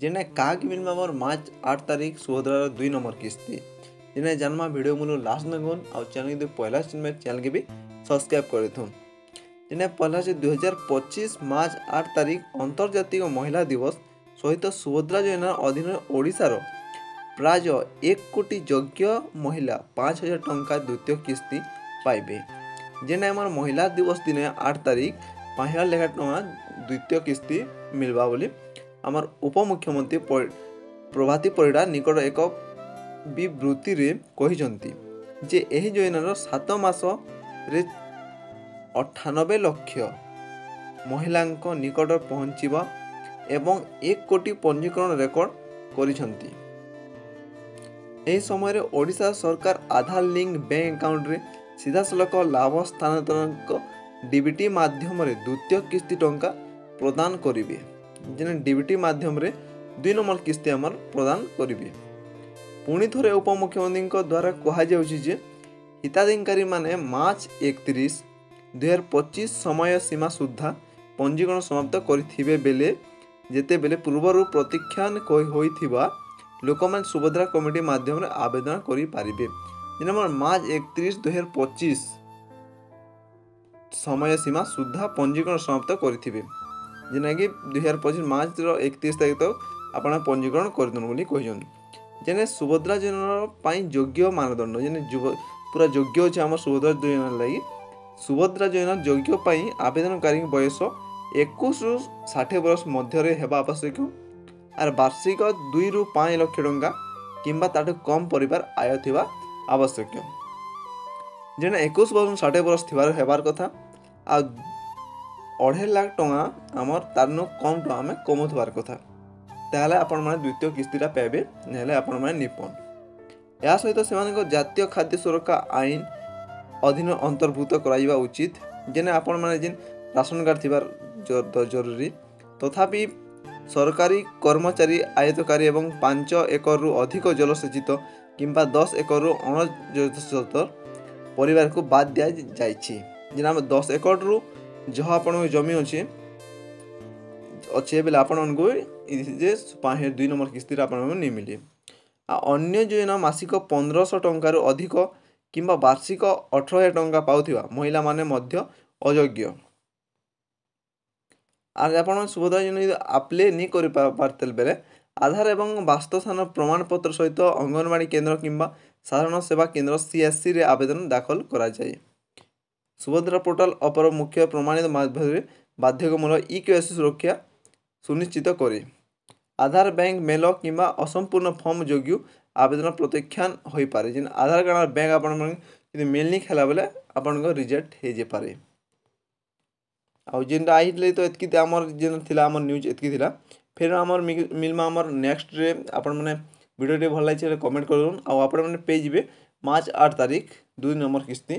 जेने काग मिलमा मोर मार्च 8 तारीख सुभद्रार 2 नंबर किस्ती जेने जन्मा वीडियो मुनु लास्ट नगुन और चैनल के पहला में चैनल के भी सब्सक्राइब कर थूं जेने पहला से 2025 मार्च 8 तारीख अंतर्जातीय महिला दिवस सहित सुभद्रा योजना अधीन ओडिशार प्राय 1 कोटी योग्य महिला 5000 टंका द्वितीय किस्ती पाइबे जेने आमर महिला दिवस दिन 8 तारीख 5000 लेखा टंका द्वितीय किस्ती मिलवा बोली आमर उपमुख्यमंत्री प्रभाती परिड़ा निकट एक विवृत्ति रे कहिसंती जे एही योजनार 7 मास रे 98 लाख महिलांको निकट पहुंचीबा एवं 1 कोटी पंजीकरण रेकर्ड करिसंती। एही समय रे ओडिशा सरकार आधार लिंक बैंक अकाउंट रे सीधा सलख लाभ स्थानांतरण डीबीटी माध्यम रे द्वितीय किस्ती टंका प्रदान करिवे जेने डीबीटी माध्यम रे 2 नंबर किस्ती हमर प्रदान करिवे। पुणी थोरे उपमुख्यमंत्री द्वारा कहा जाउछि जे हिताधिकारी माने मार्च 31 2025 समय सीमा सुद्धा पंजीकरण समाप्त करिथिबे बेले जेते बेले पूर्वरु प्रतीक्षान होइथिबा लोकमान सुभद्रा कमिटी माध्यम रे आवेदन करि पारिबे जेने मार्च 31 2025 समय सीमा सुद्धा पंजीकरण समाप्त करिथिबे जेना कि 2025 मार्च 31 तारीख तक आपण पंजीकरण करदन बोली कहिजन जेने सुभद्रा योजना पाई योग्य मानदंड जेने पूरा योग्य अछि हमर सुभद्रा योजना लागि सुभद्रा योजना योग्य पाई आवेदनकारी बयस 21 रु 60 वर्ष मध्य रे हेबा आवश्यक आर वार्षिक 2 रु 5 लाख टंका किंबा ताठु कम परिवार आय थिबा आवश्यक जेने 21 वर्ष 60 वर्ष थिबार हेबार कथा आ 2.5 लाख टंका आमर तारनो कम टंका में कम थबार कथा ताले आपण माने द्वितीय किस्तीटा पाइबे नेले आपण माने निपन या सहित सेमानक जातीय खाद्य सुरक्षा आईन अधीन अंतर्भुक्त कराइबा उचित जेने आपण माने जिन राशन कार्ड थिबार जरूरी तथापि सरकारी कर्मचारी आयतकारी एवं 5 एकड़ रु अधिक जलसेचित किंबा 10 एकड़ रु अणजलसेचित परिवार को बाद दिया जाइछि जेना 10 एकड़ रु जहाँ आपण जमी अच्छे बेले आपण को जे 2 नंबर किस्ती आपण नहीं मिले अन्य योजना मासिक 1500 टंका अधिक किंबा वार्षिक 18000 टंका पाउथिबा महिला माने मध्य अयोग्य आज आपण सुभद्रा योजना अप्लाई नहीं करि पारतेल बेले आधार एवं वास्तवस्थान प्रमाण पत्र सहित अंगनवाड़ी केंद्र किंबा साधारण सेवा केंद्र सीएससी रे आवेदन दाखल करा जाय। सुभद्रा पोर्टाल अपर मुख्य प्रमाणित माध्यम बाध्यतामूलक ई-केवाईसी सुरक्षा सुनिश्चित करे आधार बैंक मेल किंबा असंपूर्ण फॉर्म योग्य आवेदन प्रत्याख्यान होई पारे जिन आधार कार्ड बैंक आपण यदि मेल नहीं खेला बेले आपण को रिजेक्ट हे जे पारे आ जिनटा आइले तो एतकी हमर जेन थिला हमर न्यूज एतकी थिला फिर हमर मिलमा हमर नेक्स्ट रे आपण माने वीडियो टे भल लागिले कमेंट करन आ आपण माने पे जिवे मार्च 8 तारीख 2 नंबर किस्ती